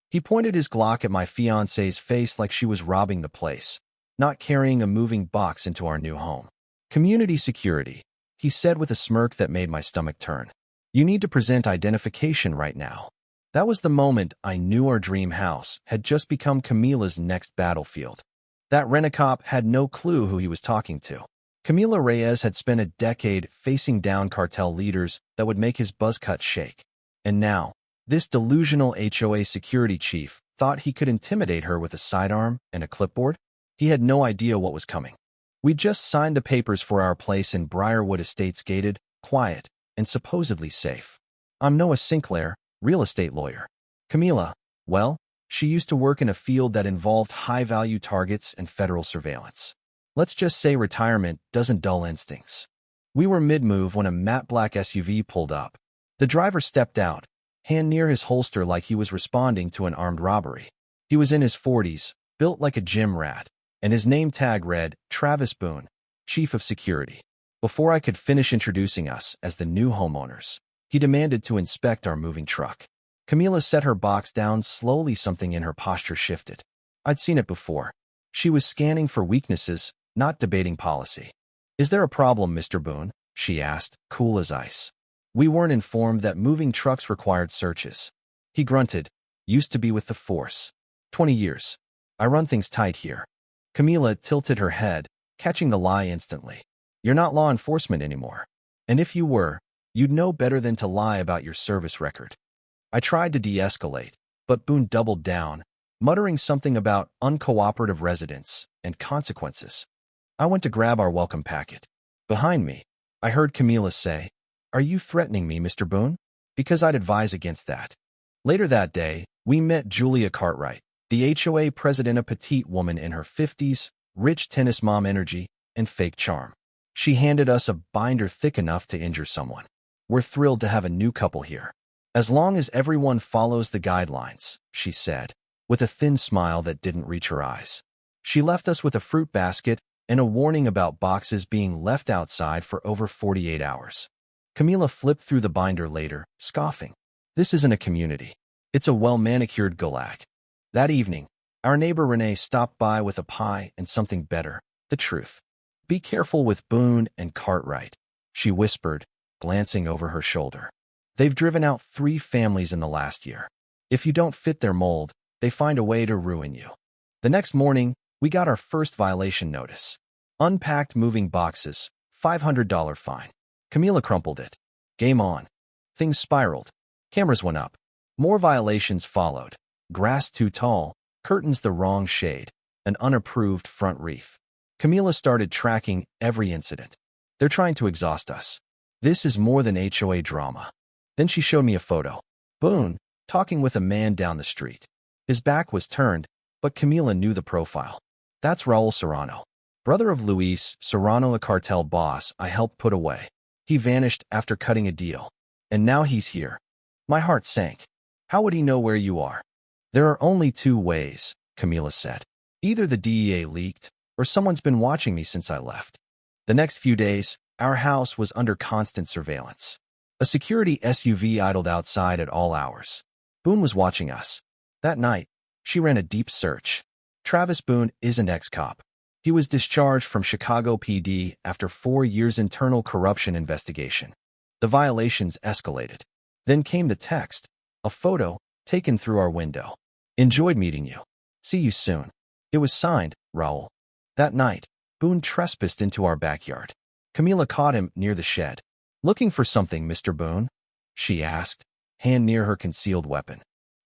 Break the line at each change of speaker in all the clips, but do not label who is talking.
He pointed his Glock at my fiance's face like she was robbing the place, not carrying a moving box into our new home. Community security, he said with a smirk that made my stomach turn. You need to present identification right now. That was the moment I knew our dream house had just become Camila's next battlefield. That rent-a-cop had no clue who he was talking to. Camila Reyes had spent a decade facing down cartel leaders that would make his buzz cut shake. And now, this delusional HOA security chief thought he could intimidate her with a sidearm and a clipboard? He had no idea what was coming. We just signed the papers for our place in Briarwood Estates, gated, quiet, and supposedly safe. I'm Noah Sinclair, real estate lawyer. Camila, well, she used to work in a field that involved high-value targets and federal surveillance. Let's just say retirement doesn't dull instincts. We were mid-move when a matte black SUV pulled up. The driver stepped out, hand near his holster like he was responding to an armed robbery. He was in his 40s, built like a gym rat, and his name tag read, Travis Boone, Chief of Security. Before I could finish introducing us as the new homeowners, he demanded to inspect our moving truck. Camila set her box down slowly. Something in her posture shifted. I'd seen it before. She was scanning for weaknesses, not debating policy. Is there a problem, Mr. Boone? She asked, cool as ice. We weren't informed that moving trucks required searches. He grunted, used to be with the force. 20 years. I run things tight here. Camila tilted her head, catching the lie instantly. You're not law enforcement anymore. And if you were, you'd know better than to lie about your service record. I tried to de-escalate, but Boone doubled down, muttering something about uncooperative residents and consequences. I went to grab our welcome packet. Behind me, I heard Camila say, Are you threatening me, Mr. Boone? Because I'd advise against that. Later that day, we met Julia Cartwright, the HOA president, a petite woman in her 50s, rich tennis mom energy, and fake charm. She handed us a binder thick enough to injure someone. We're thrilled to have a new couple here. As long as everyone follows the guidelines, she said, with a thin smile that didn't reach her eyes. She left us with a fruit basket and a warning about boxes being left outside for over 48 hours. Camila flipped through the binder later, scoffing. This isn't a community. It's a well-manicured gulag. That evening, our neighbor Renee stopped by with a pie and something better, the truth. Be careful with Boone and Cartwright, she whispered, glancing over her shoulder. They've driven out 3 families in the last year. If you don't fit their mold, they find a way to ruin you. The next morning, we got our first violation notice. Unpacked moving boxes, $500 fine. Camila crumpled it. Game on. Things spiraled. Cameras went up. More violations followed. Grass too tall, curtains the wrong shade, an unapproved front reef. Camila started tracking every incident. They're trying to exhaust us. This is more than HOA drama. Then she showed me a photo. Boone, talking with a man down the street. His back was turned, but Camila knew the profile. That's Raul Serrano, brother of Luis Serrano, a cartel boss I helped put away. He vanished after cutting a deal. And now he's here. My heart sank. How would he know where you are? There are only 2 ways, Camila said. Either the DEA leaked, or someone's been watching me since I left. The next few days, our house was under constant surveillance. A security SUV idled outside at all hours. Boone was watching us. That night, she ran a deep search. Travis Boone is an ex-cop. He was discharged from Chicago PD after 4 years internal corruption investigation. The violations escalated. Then came the text, a photo taken through our window. Enjoyed meeting you. See you soon. It was signed, Raul. That night, Boone trespassed into our backyard. Camila caught him near the shed. Looking for something, Mr. Boone? She asked, hand near her concealed weapon.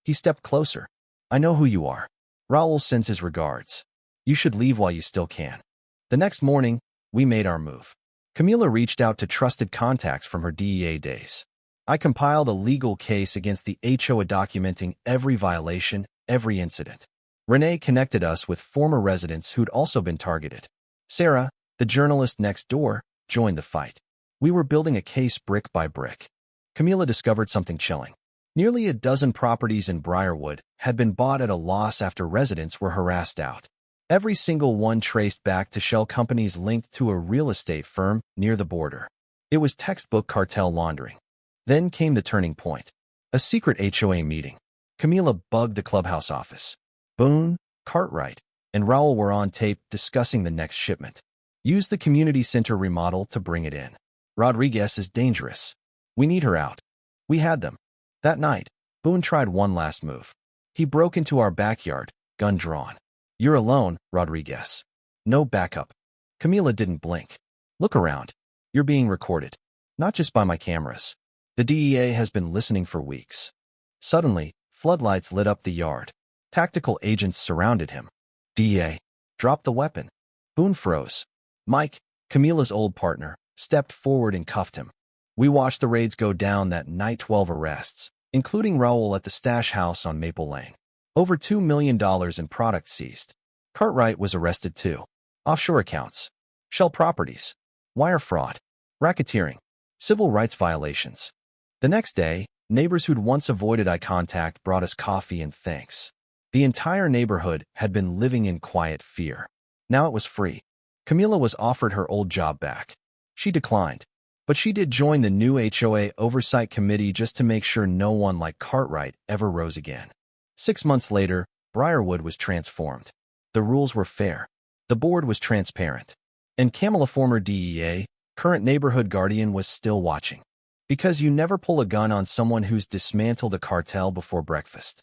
He stepped closer. I know who you are. Raul sends his regards. You should leave while you still can. The next morning, we made our move. Camila reached out to trusted contacts from her DEA days. I compiled a legal case against the HOA documenting every violation, every incident. Renee connected us with former residents who'd also been targeted. Sarah, the journalist next door, joined the fight. We were building a case brick by brick. Camila discovered something chilling. Nearly a dozen properties in Briarwood had been bought at a loss after residents were harassed out. Every single one traced back to shell companies linked to a real estate firm near the border. It was textbook cartel laundering. Then came the turning point. A secret HOA meeting. Camila bugged the clubhouse office. Boone, Cartwright, and Raoul were on tape discussing the next shipment. Use the community center remodel to bring it in. Rodriguez is dangerous. We need her out. We had them. That night, Boone tried one last move. He broke into our backyard, gun drawn. You're alone, Rodriguez. No backup. Camila didn't blink. Look around. You're being recorded. Not just by my cameras. The DEA has been listening for weeks. Suddenly, floodlights lit up the yard. Tactical agents surrounded him. DEA, drop the weapon. Boone froze. Mike, Camila's old partner, stepped forward and cuffed him. We watched the raids go down that night. 12 arrests, including Raoul at the stash house on Maple Lane. Over $2 million in products seized. Cartwright was arrested too. Offshore accounts, shell properties, wire fraud, racketeering, civil rights violations. The next day, neighbors who'd once avoided eye contact brought us coffee and thanks. The entire neighborhood had been living in quiet fear. Now it was free. Camila was offered her old job back. She declined, but she did join the new HOA oversight committee just to make sure no one like Cartwright ever rose again. 6 months later, Briarwood was transformed. The rules were fair. The board was transparent. And Camila, former DEA, current neighborhood guardian, was still watching. Because you never pull a gun on someone who's dismantled a cartel before breakfast.